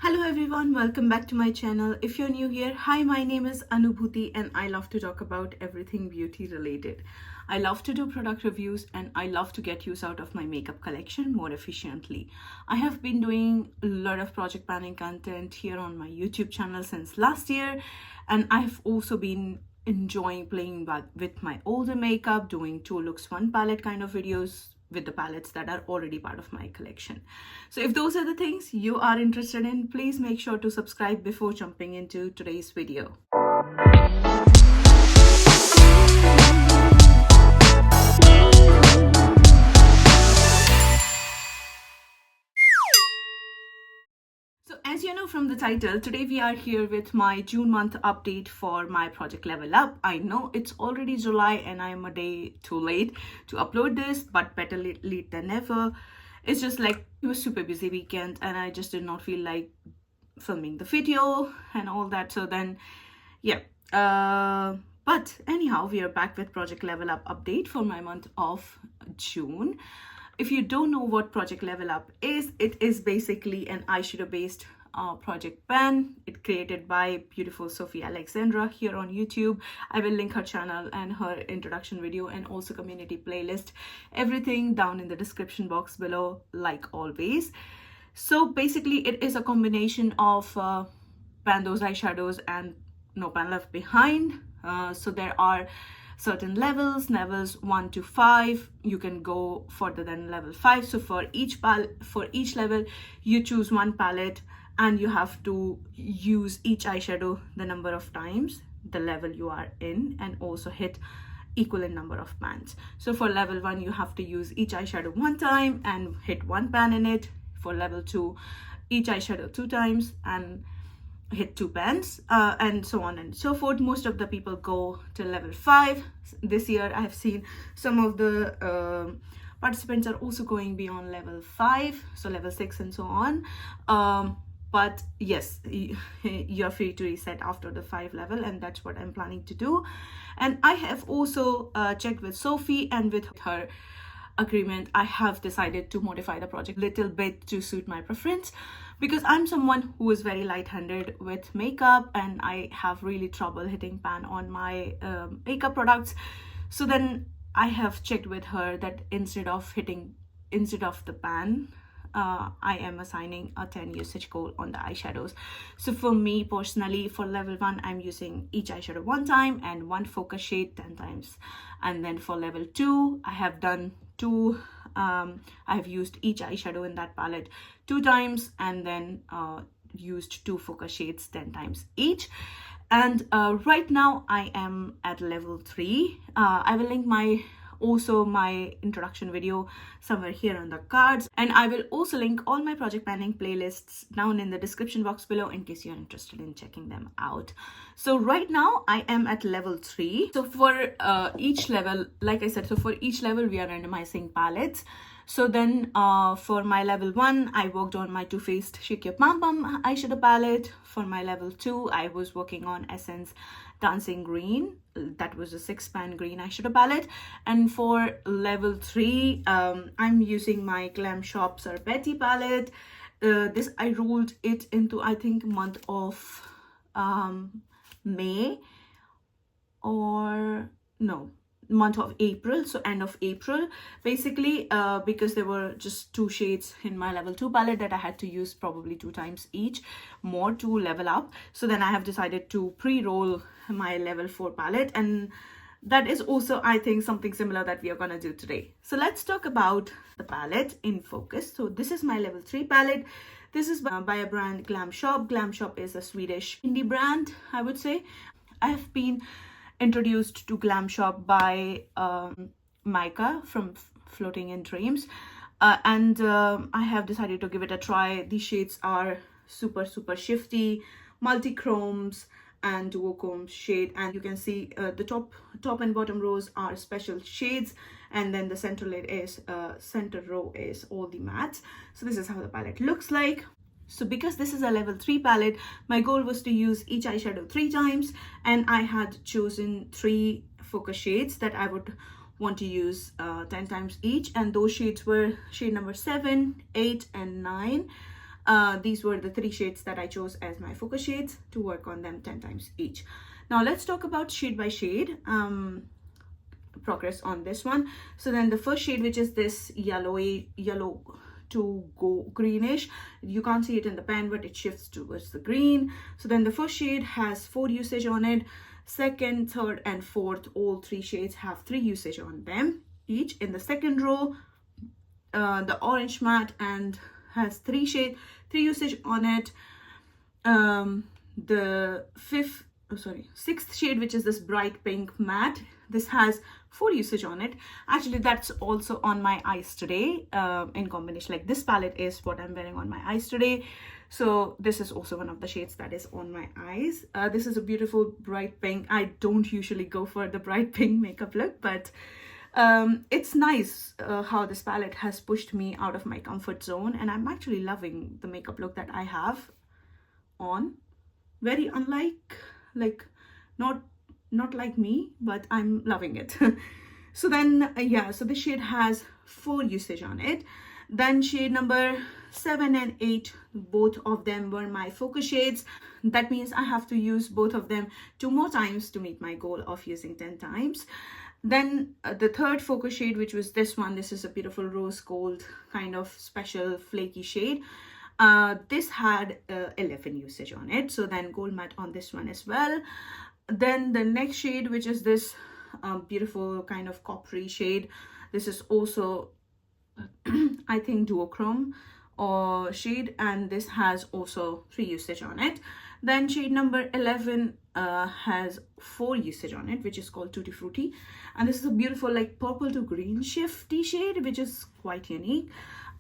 Hello everyone, welcome back to my channel. If you're new here, hi, my name is Anubhuti and I love to talk about everything beauty related. I love to do product reviews and I love to get use out of my makeup collection more efficiently. I have been doing a lot of project planning content here on my YouTube channel since last year, and I've also been enjoying playing with my older makeup, doing 2 looks 1 palette kind of videos with the palettes that are already part of my collection. So if those are the things you are interested in, please make sure to subscribe before jumping into today's video. So as you know from the title, today we are here with my June month update for my project Level Up. I know it's already July and I am a day too late to upload this, but better late than never. It's just like it was super busy weekend and I just did not feel like filming the video and all that. So then, yeah. But anyhow, we are back with Project Level Up update for my month of June. If you don't know what Project Level Up is, it is basically an eyeshadow based project pen. It created by beautiful Sophie Alexandra here on YouTube. I will link her channel and her introduction video and also community playlist, everything down in the description box below, like always. So basically it is a combination of pan those eyeshadows and no pan left behind. So there are certain levels 1 to 5. You can go further than level 5. So for each level you choose one palette and you have to use each eyeshadow the number of times the level you are in, and also hit equivalent number of pans. So for level 1 you have to use each eyeshadow 1 time and hit 1 pan in it. For level 2, each eyeshadow 2 times and hit 2 pans, and so on and so forth. Most of the people go to level 5. This year I have seen some of the participants are also going beyond level 5, so level 6 and so on. But yes, you're free to reset after the 5 level, and that's what I'm planning to do. And I have also checked with Sophie, and with her agreement I have decided to modify the project a little bit to suit my preference, because I'm someone who is very light-handed with makeup and I have really trouble hitting pan on my makeup products. So then I have checked with her that instead of the pan, I am assigning a 10 usage goal on the eyeshadows. So for me personally, for level 1 I'm using each eyeshadow 1 time and 1 focus shade 10 times. And then for level 2 I have done 2, I have used each eyeshadow in that palette 2 times and then used 2 focus shades 10 times each. And right now I am at level 3. I will link my introduction video somewhere here on the cards, and I will also link all my project planning playlists down in the description box below in case you're interested in checking them out. So right now I am at level 3. So for each level, like I said, so for each level we are randomizing palettes. So then for my level 1 I worked on my Too Faced Shake Your Pom Pom eyeshadow palette. For my level 2 I was working on Essence Dancing Green, that was a 6-pan green eyeshadow palette. And for level 3 I'm using my Glam Shop Betty palette. This I rolled it into, I think, month of May, or no, month of April, so end of April basically, because there were just 2 shades in my level 2 palette that I had to use probably 2 times each more to level up. So then I have decided to pre-roll my level 4 palette, and that is also, I think, something similar that we are gonna do today. So let's talk about the palette in focus. So this is my level 3 palette. This is by a brand Glam Shop. Glam Shop is a Swedish indie brand, I would say. I have been introduced to Glam Shop by Micah from Floating in Dreams, and I have decided to give it a try. These shades are super shifty, multi-chromes and duochrome shade, and you can see the top and bottom rows are special shades, and then the center row is all the mattes. So this is how the palette looks like. So because this is a level 3 palette, my goal was to use each eyeshadow 3 times, and I had chosen 3 focus shades that I would want to use 10 times each, and those shades were shade number 7, 8 and 9. These were the 3 shades that I chose as my focus shades to work on them 10 times each. Now let's talk about shade by shade progress on this one. So then the first shade, which is this yellow to go greenish, you can't see it in the pen, but it shifts towards the green. So then the first shade has 4 usage on it. Second, third, and fourth, all 3 shades have 3 usage on them each. In the second row, the orange matte and has 3 usage on it. The sixth shade, which is this bright pink matte, this has 4 usage on it. Actually, that's also on my eyes today, in combination. Like, this palette is what I'm wearing on my eyes today, so this is also one of the shades that is on my eyes. This is a beautiful bright pink. I don't usually go for the bright pink makeup look, but it's nice how this palette has pushed me out of my comfort zone, and I'm actually loving the makeup look that I have on. Very unlike, like, not like me, but I'm loving it. So then so this shade has 4 usage on it. Then shade number 7 and 8, both of them were my focus shades. That means I have to use both of them 2 more times to meet my goal of using 10 times. Then the third focus shade, which was this one, this is a beautiful rose gold kind of special flaky shade. This had 11 usage on it, so then gold matte on this one as well. Then the next shade, which is this beautiful kind of coppery shade, this is also I think duochrome or shade, and this has also 3 usage on it. Then shade number 11 has 4 usage on it, which is called Tutti Frutti, and this is a beautiful like purple to green shifty shade, which is quite unique.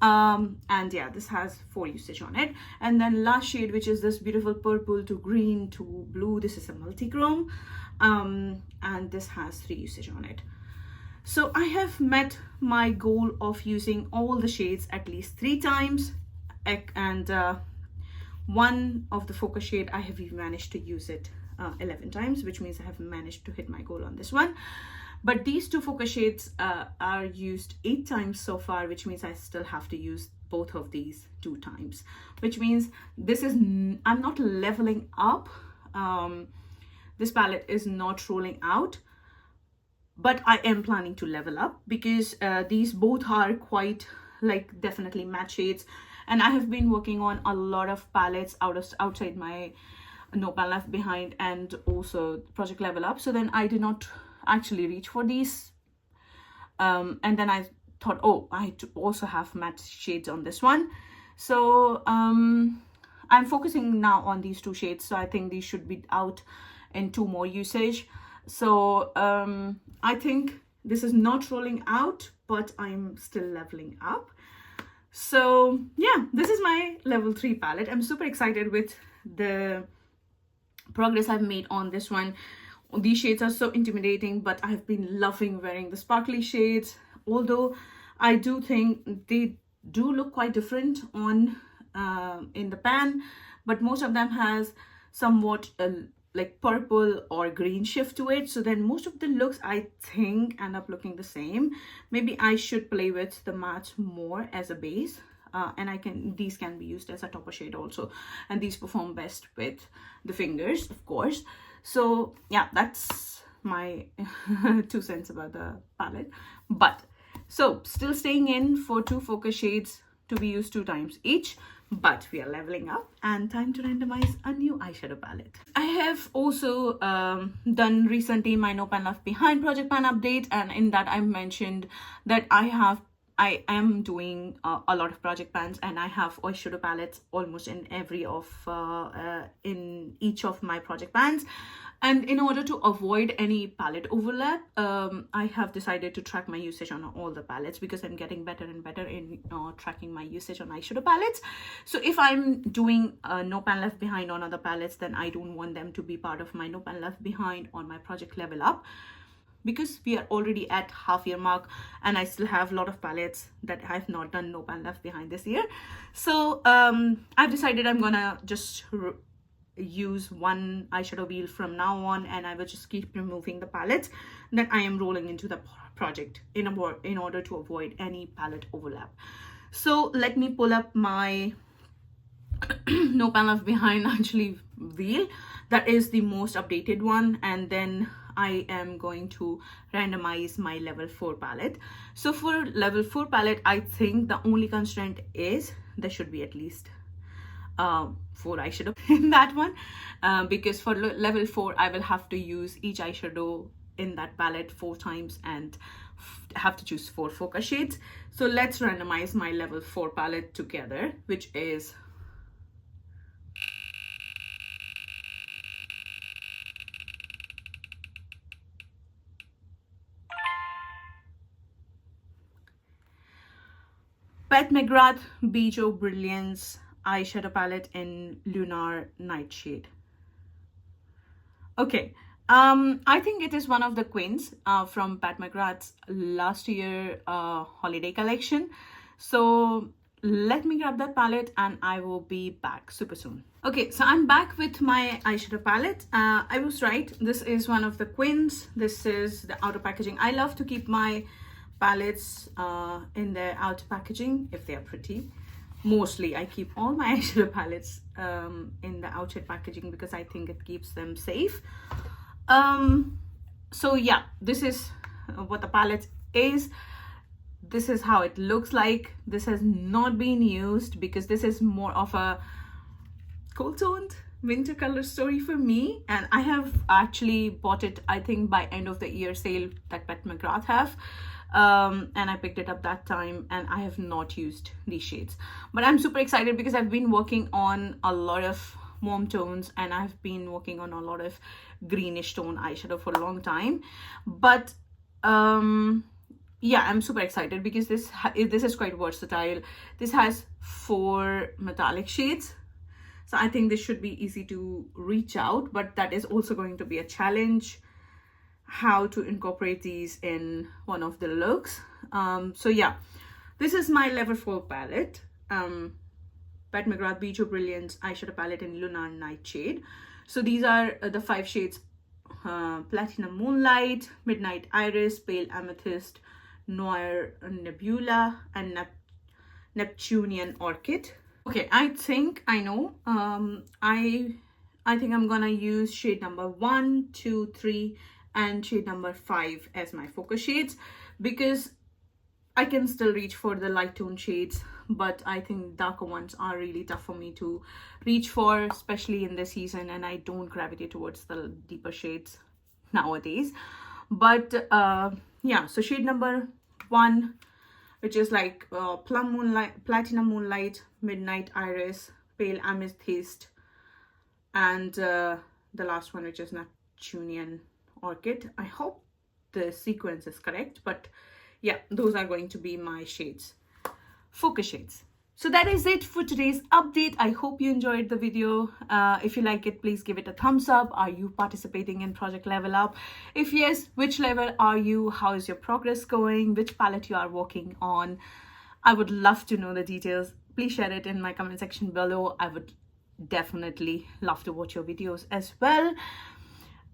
And yeah, this has 4 usage on it. And then last shade, which is this beautiful purple to green to blue, this is a multi-chrome, and this has 3 usage on it. So I have met my goal of using all the shades at least 3 times, and one of the focus shade I have even managed to use it 11 times, which means I have managed to hit my goal on this one. But these 2 focus shades are used 8 times so far, which means I still have to use both of these 2 times, which means this is I'm not leveling up. This palette is not rolling out, but I am planning to level up, because these both are quite like definitely matte shades, and I have been working on a lot of palettes outside my No Pan Left Behind and also Project Level Up. So then I did not actually reach for these, and then I thought, oh, I also have matte shades on this one. So I'm focusing now on these 2 shades, so I think these should be out in 2 more usage. So I think this is not rolling out, but I'm still leveling up. So yeah, this is my level 3 palette. I'm super excited with the progress I've made on this one. These shades are so intimidating, but I've been loving wearing the sparkly shades, although I do think they do look quite different on in the pan, but most of them has somewhat like purple or green shift to it, so then most of the looks I think end up looking the same. Maybe I should play with the matte more as a base, and these can be used as a topper shade also, and these perform best with the fingers, of course. So yeah, that's my 2 cents about the palette. But so still staying in for 2 focus shades to be used 2 times each, but we are leveling up, and time to randomize a new eyeshadow palette. I have also done recently my No Pan Left Behind project pan update, and in that I mentioned that I am doing a lot of project pans, and I have eyeshadow palettes almost in in each of my project pans. And in order to avoid any palette overlap, I have decided to track my usage on all the palettes, because I'm getting better and better in tracking my usage on eyeshadow palettes. So if I'm doing No Pan Left Behind on other palettes, then I don't want them to be part of my No Pan Left Behind on my Project Level Up, because we are already at half-year mark and I still have a lot of palettes that I've not done No Pan Left Behind this year. So I've decided I'm gonna just use one eyeshadow wheel from now on, and I will just keep removing the palettes that I am rolling into the project in order to avoid any palette overlap. So let me pull up my no panel left behind actually wheel. That is the most updated one. And then I am going to randomize my level 4 palette. So for level 4 palette, I think the only constraint is there should be at least 4 eyeshadow in that one, because for level 4 I will have to use each eyeshadow in that palette 4 times and have to choose 4 focus shades. So let's randomize my level 4 palette together, which is Pat McGrath Bijou Brilliance eyeshadow palette in Lunar Nightshade. Okay, I think it is one of the queens from Pat McGrath's last year holiday collection. So let me grab that palette and I will be back super soon. Okay, so I'm back with my eyeshadow palette. I was right, this is one of the queens. This is the outer packaging. I love to keep my palettes in their outer packaging if they are pretty. Mostly I keep all my eyeshadow palettes in the outside packaging because I think it keeps them safe. So yeah, this is what the palette is. This is how it looks like. This has not been used because this is more of a cool toned winter color story for me, and I have actually bought it, I think, by end of the year sale that Pat McGrath have. And I picked it up that time and I have not used these shades, but I'm super excited because I've been working on a lot of warm tones and I've been working on a lot of greenish tone eyeshadow for a long time. But yeah, I'm super excited because this is quite versatile. This has 4 metallic shades, so I think this should be easy to reach out, but that is also going to be a challenge, how to incorporate these in one of the looks. So yeah, this is my level 4 palette, Pat McGrath Bijou Brilliance eyeshadow palette in Lunar Nightshade. So these are the 5 shades: Platinum Moonlight, Midnight Iris, Pale Amethyst, Noir Nebula, and Neptunian Orchid. Okay, I think I know. I think I'm gonna use shade number 1, 2, 3 and shade number 5 as my focus shades, because I can still reach for the light tone shades, but I think darker ones are really tough for me to reach for, especially in this season, and I don't gravitate towards the deeper shades nowadays. But yeah, so shade number 1, which is like Plum Moonlight, Platinum Moonlight, Midnight Iris, Pale Amethyst, and the last one, which is Neptunian Orchid. I hope the sequence is correct, but yeah, those are going to be my shades, focus shades. So that is it for today's update. I hope you enjoyed the video. If you like it, please give it a thumbs up. Are you participating in Project Level Up? If yes, which level are you? How is your progress going? Which palette you are working on? I would love to know the details. Please share it in my comment section below. I would definitely love to watch your videos as well.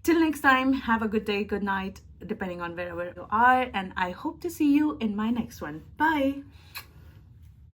Till next time, have a good day, good night, depending on wherever you are, and I hope to see you in my next one. Bye.